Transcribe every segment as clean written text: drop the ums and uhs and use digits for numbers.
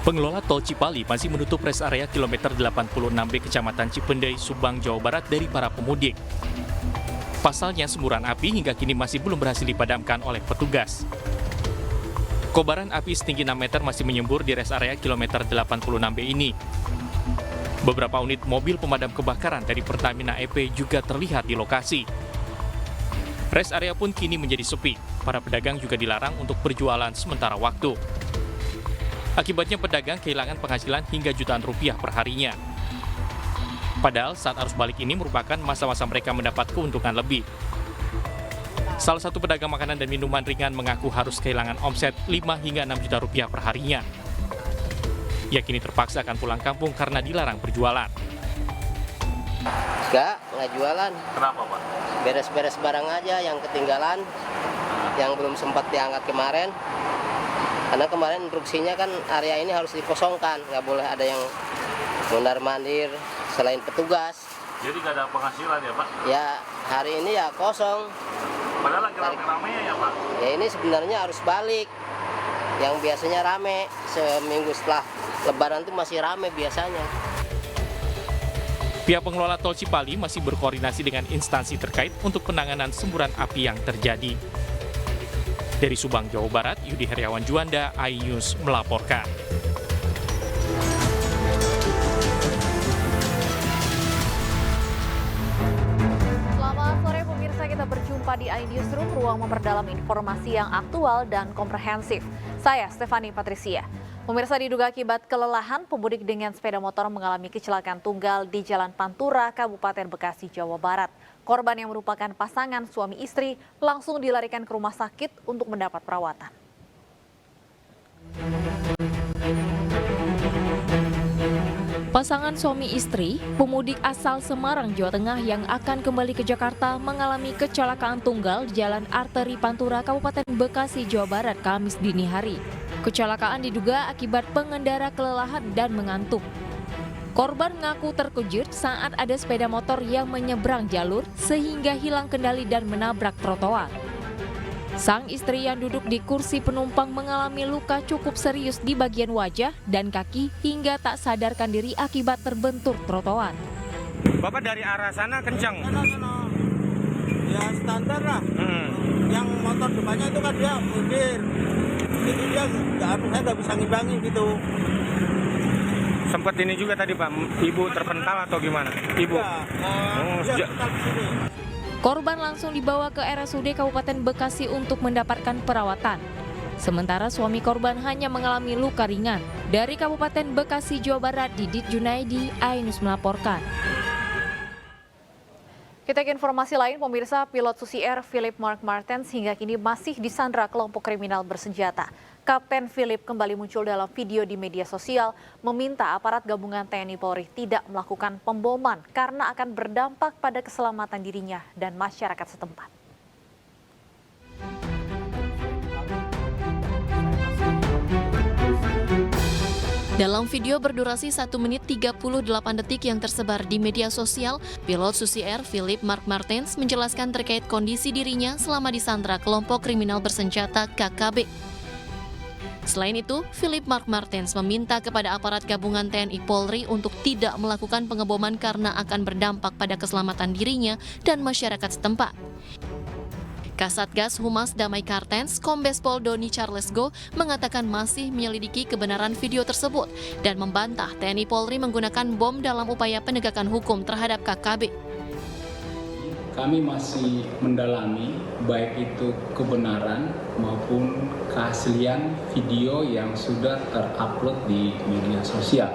Pengelola tol Cipali masih menutup rest area kilometer 86B Kecamatan Cipendei, Subang, Jawa Barat dari para pemudik. Pasalnya, semburan api hingga kini masih belum berhasil dipadamkan oleh petugas. Kobaran api setinggi 6 meter masih menyembur di rest area kilometer 86B ini. Beberapa unit mobil pemadam kebakaran dari Pertamina EP juga terlihat di lokasi. Rest area pun kini menjadi sepi. Para pedagang juga dilarang untuk berjualan sementara waktu. Akibatnya pedagang kehilangan penghasilan hingga jutaan rupiah per harinya. Padahal saat arus balik ini merupakan masa-masa mereka mendapat keuntungan lebih. Salah satu pedagang makanan dan minuman ringan mengaku harus kehilangan omset 5 hingga 6 juta rupiah per harinya. Ia kini terpaksa akan pulang kampung karena dilarang berjualan. Nggak jualan. Kenapa, Pak? Beres-beres barang aja yang ketinggalan, yang belum sempat diangkat kemarin. Karena kemarin instruksinya kan area ini harus dikosongkan, nggak boleh ada yang mondar-mandir selain petugas. Jadi nggak ada penghasilan ya, Pak? Ya hari ini ya kosong. Padahal lagi rame-rame ya, Pak? Ya ini sebenarnya harus balik. Yang biasanya rame, seminggu setelah Lebaran itu masih rame biasanya. Pihak pengelola tol Cipali masih berkoordinasi dengan instansi terkait untuk penanganan semburan api yang terjadi. Dari Subang, Jawa Barat, Yudi Heriawan Juanda, iNews melaporkan. Selamat sore pemirsa, kita berjumpa di iNewsroom, ruang memperdalam informasi yang aktual dan komprehensif. Saya Stefani Patricia. Pemirsa, diduga akibat kelelahan, pemudik dengan sepeda motor mengalami kecelakaan tunggal di Jalan Pantura, Kabupaten Bekasi, Jawa Barat. Korban yang merupakan pasangan suami istri langsung dilarikan ke rumah sakit untuk mendapat perawatan. Pasangan suami istri, pemudik asal Semarang, Jawa Tengah yang akan kembali ke Jakarta mengalami kecelakaan tunggal di Jalan Arteri Pantura, Kabupaten Bekasi, Jawa Barat, Kamis dini hari. Kecelakaan diduga akibat pengendara kelelahan dan mengantuk. Korban mengaku terkejut saat ada sepeda motor yang menyeberang jalur sehingga hilang kendali dan menabrak trotoar. Sang istri yang duduk di kursi penumpang mengalami luka cukup serius di bagian wajah dan kaki hingga tak sadarkan diri akibat terbentur trotoar. Bapak dari arah sana kencang? Ya standar lah. Yang motor depannya itu kan dia mundur. Jadi dia saya nggak bisa ngimbangi gitu. Sempat ini juga tadi Pak, ibu terpental atau gimana? Ibu? Ya, Korban langsung dibawa ke RSUD Kabupaten Bekasi untuk mendapatkan perawatan. Sementara suami korban hanya mengalami luka ringan. Dari Kabupaten Bekasi, Jawa Barat, Didit Junaidi, iNews melaporkan. Kita ke informasi lain, pemirsa, pilot Susi Air Philip Mark Martens hingga kini masih disandra kelompok kriminal bersenjata. Kapten Philip kembali muncul dalam video di media sosial meminta aparat gabungan TNI Polri tidak melakukan pemboman karena akan berdampak pada keselamatan dirinya dan masyarakat setempat. Dalam video berdurasi 1 menit 38 detik yang tersebar di media sosial, pilot Susi Air Philip Mark Martens menjelaskan terkait kondisi dirinya selama disandra kelompok kriminal bersenjata KKB. Selain itu, Philip Mark Martens meminta kepada aparat gabungan TNI Polri untuk tidak melakukan pengeboman karena akan berdampak pada keselamatan dirinya dan masyarakat setempat. Kasatgas Humas Damai Kartens, Kombes Pol Doni Charles Go, mengatakan masih menyelidiki kebenaran video tersebut dan membantah TNI Polri menggunakan bom dalam upaya penegakan hukum terhadap KKB. Kami masih mendalami baik itu kebenaran maupun keaslian video yang sudah terupload di media sosial.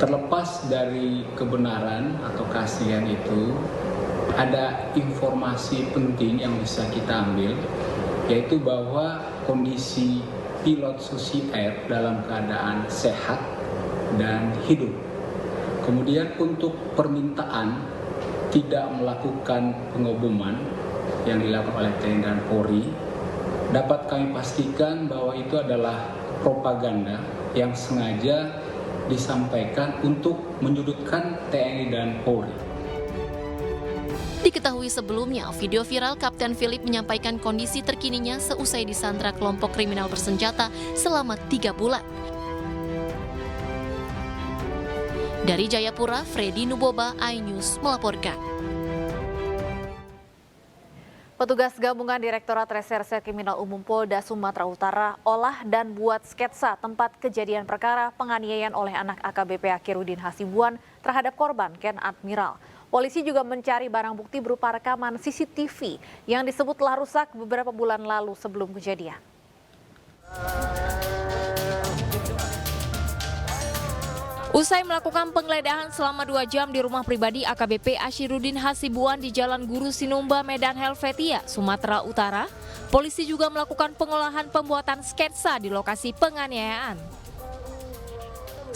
Terlepas dari kebenaran atau keaslian itu, ada informasi penting yang bisa kita ambil, yaitu bahwa kondisi pilot Susi Air dalam keadaan sehat dan hidup. Kemudian untuk permintaan tidak melakukan pengeboman yang dilakukan oleh TNI dan Polri, dapat kami pastikan bahwa itu adalah propaganda yang sengaja disampaikan untuk menyudutkan TNI dan Polri. Diketahui sebelumnya, video viral Kapten Philip menyampaikan kondisi terkininya seusai disandra kelompok kriminal bersenjata selama 3 bulan. Dari Jayapura, Freddy Nuboba, iNews melaporkan. Petugas gabungan Direktorat Reserse Kriminal Umum Polda Sumatera Utara olah dan buat sketsa tempat kejadian perkara penganiayaan oleh anak AKBP Akhirudin Hasibuan terhadap korban Ken Admiral. Polisi juga mencari barang bukti berupa rekaman CCTV yang disebut telah rusak beberapa bulan lalu sebelum kejadian. Usai melakukan penggeledahan selama 2 jam di rumah pribadi AKBP Akhirudin Hasibuan di Jalan Guru Sinumba, Medan Helvetia, Sumatera Utara, polisi juga melakukan pengolahan pembuatan sketsa di lokasi penganiayaan.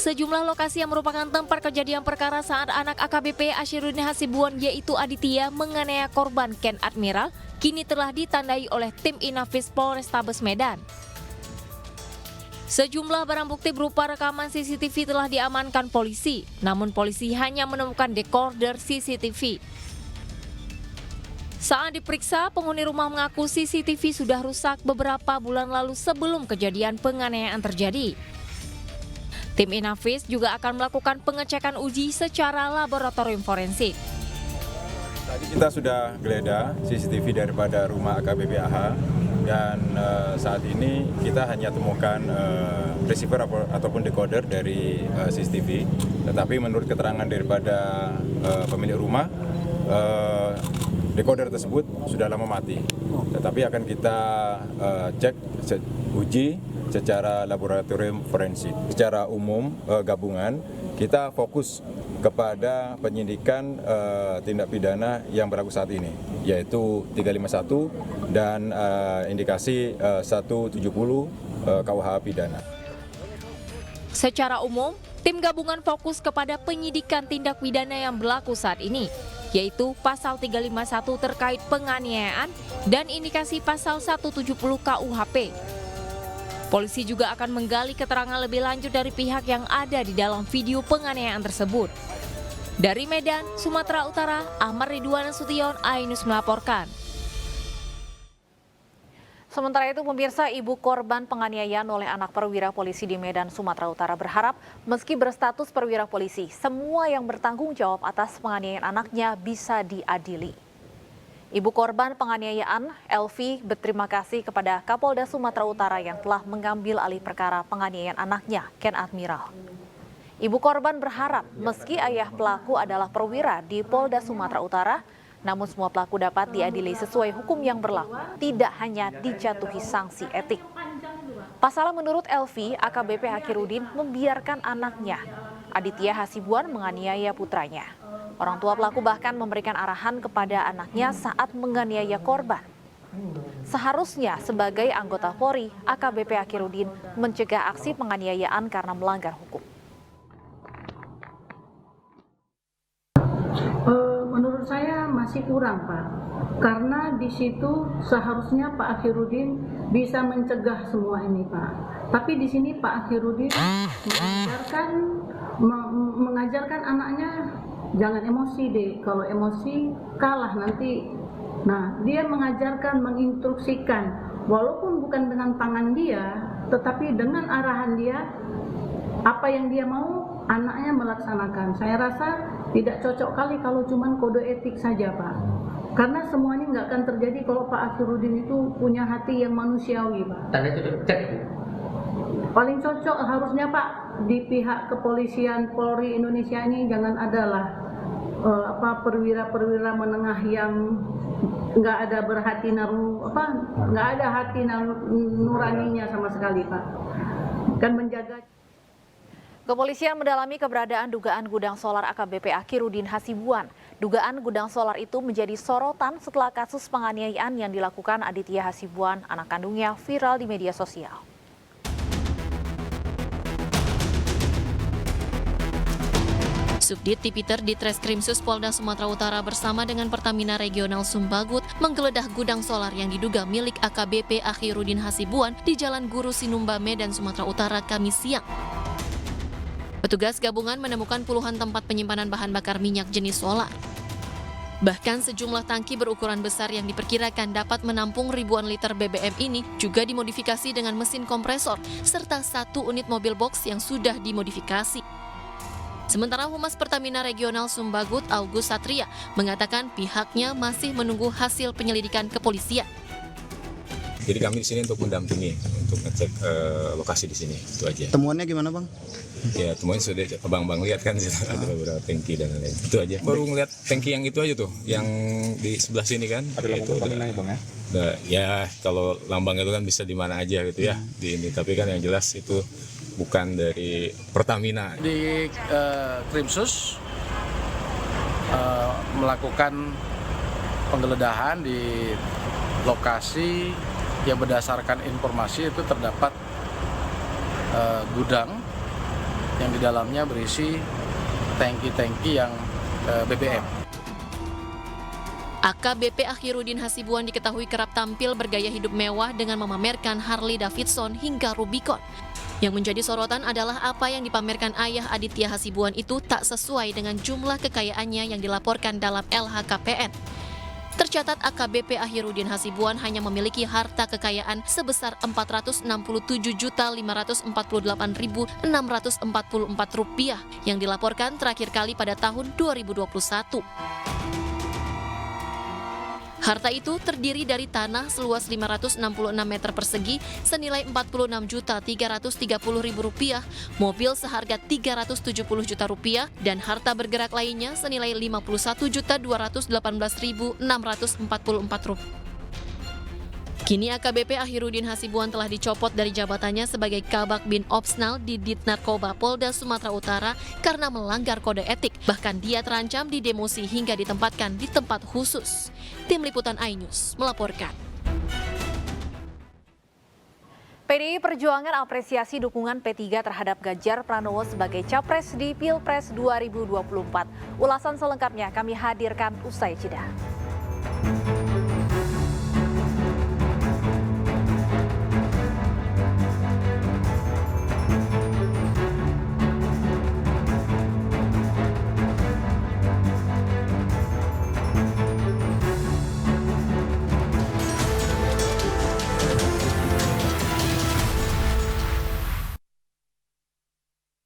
Sejumlah lokasi yang merupakan tempat kejadian perkara saat anak AKBP Akhirudin Hasibuan yaitu Aditya menganiaya korban Ken Admiral kini telah ditandai oleh tim Inafis Polrestabes Medan. Sejumlah barang bukti berupa rekaman CCTV telah diamankan polisi, namun polisi hanya menemukan decoder CCTV. Saat diperiksa, penghuni rumah mengaku CCTV sudah rusak beberapa bulan lalu sebelum kejadian penganiayaan terjadi. Tim Inafis juga akan melakukan pengecekan uji secara laboratorium forensik. Tadi kita sudah geledah CCTV daripada rumah AKBP AH dan saat ini kita hanya temukan receiver ataupun decoder dari CCTV. Tetapi menurut keterangan daripada pemilik rumah, decoder tersebut sudah lama mati. Tetapi akan kita cek uji secara laboratorium forensik. Secara umum gabungan kita fokus kepada penyidikan tindak pidana yang berlaku saat ini, yaitu 351 dan indikasi 170 KUH pidana. Secara umum, tim gabungan fokus kepada penyidikan tindak pidana yang berlaku saat ini, yaitu pasal 351 terkait penganiayaan dan indikasi pasal 170 KUHP. Polisi juga akan menggali keterangan lebih lanjut dari pihak yang ada di dalam video penganiayaan tersebut. Dari Medan, Sumatera Utara, Ahmad Ridwan Sution, iNews melaporkan. Sementara itu, pemirsa, ibu korban penganiayaan oleh anak perwira polisi di Medan, Sumatera Utara berharap meski berstatus perwira polisi, semua yang bertanggung jawab atas penganiayaan anaknya bisa diadili. Ibu korban penganiayaan, Elvi, berterima kasih kepada Kapolda Sumatera Utara yang telah mengambil alih perkara penganiayaan anaknya, Ken Admiral. Ibu korban berharap meski ayah pelaku adalah perwira di Polda Sumatera Utara, namun semua pelaku dapat diadili sesuai hukum yang berlaku, tidak hanya dijatuhi sanksi etik. Pasalnya menurut Elvi, AKBP Akhirudin membiarkan anaknya, Aditya Hasibuan, menganiaya putranya. Orang tua pelaku bahkan memberikan arahan kepada anaknya saat menganiaya korban. Seharusnya sebagai anggota Polri, AKBP Akhirudin mencegah aksi penganiayaan karena melanggar hukum. Menurut saya masih kurang, Pak. Karena di situ seharusnya Pak Akhirudin bisa mencegah semua ini, Pak. Tapi di sini Pak Akhirudin mengajarkan anaknya jangan emosi deh. Kalau emosi kalah nanti. Nah, dia mengajarkan, menginstruksikan, walaupun bukan dengan tangan dia, tetapi dengan arahan dia, apa yang dia mau, anaknya melaksanakan. Saya rasa tidak cocok kali kalau cuma kode etik saja, Pak. Karena semuanya nggak akan terjadi kalau Pak Akhirudin itu punya hati yang manusiawi, Pak. Tanda itu cek. Paling cocok harusnya, Pak, di pihak kepolisian Polri Indonesia ini jangan adalah perwira-perwira menengah yang nggak ada berhati nggak ada hati nuraninya sama sekali, Pak. Kan menjaga. Kepolisian mendalami keberadaan dugaan gudang solar AKBP Akhirudin Hasibuan. Dugaan gudang solar itu menjadi sorotan setelah kasus penganiayaan yang dilakukan Aditya Hasibuan, anak kandungnya, viral di media sosial. Subdit Tipiter di Treskrimsus Polda Sumatera Utara bersama dengan Pertamina Regional Sumbagut menggeledah gudang solar yang diduga milik AKBP Akhirudin Hasibuan di Jalan Guru Sinumba, Medan, Sumatera Utara, Kamis siang. Petugas gabungan menemukan puluhan tempat penyimpanan bahan bakar minyak jenis solar. Bahkan sejumlah tangki berukuran besar yang diperkirakan dapat menampung ribuan liter BBM ini juga dimodifikasi dengan mesin kompresor serta 1 unit mobil box yang sudah dimodifikasi. Sementara Humas Pertamina Regional Sumbagut, August Satria, mengatakan pihaknya masih menunggu hasil penyelidikan kepolisian. Jadi kami di sini untuk mendampingi, untuk ngecek lokasi di sini, itu aja. Temuannya gimana, Bang? Ya temuannya sudah Bang lihat kan ada beberapa tangki dan lain-lain. Itu aja. Baru ngeliat tangki yang itu aja tuh, yang di sebelah sini kan. Ada lambang Pertamina ya, Bang ya? Ya kalau lambang itu kan bisa di mana aja gitu ya di ini. Tapi kan yang jelas itu bukan dari Pertamina. Di Krimsus melakukan penggeledahan di lokasi yang berdasarkan informasi itu terdapat gudang yang di dalamnya berisi tangki-tangki yang BBM. AKBP Akhirudin Hasibuan diketahui kerap tampil bergaya hidup mewah dengan memamerkan Harley Davidson hingga Rubicon. Yang menjadi sorotan adalah apa yang dipamerkan ayah Aditya Hasibuan itu tak sesuai dengan jumlah kekayaannya yang dilaporkan dalam LHKPN. Tercatat AKBP Akhirudin Hasibuan hanya memiliki harta kekayaan sebesar Rp467.548.644 yang dilaporkan terakhir kali pada tahun 2021. Harta itu terdiri dari tanah seluas 566 meter persegi senilai Rp46.330.000, mobil seharga Rp370 juta, dan harta bergerak lainnya senilai Rp51.218.644. Kini AKBP Akhirudin Hasibuan telah dicopot dari jabatannya sebagai Kabak Bin Opsnal di Ditnarkoba Polda Sumatera Utara karena melanggar kode etik. Bahkan dia terancam didemosi hingga ditempatkan di tempat khusus. Tim Liputan iNews melaporkan. PDI Perjuangan apresiasi dukungan P3 terhadap Ganjar Pranowo sebagai Capres di Pilpres 2024. Ulasan selengkapnya kami hadirkan usai jeda.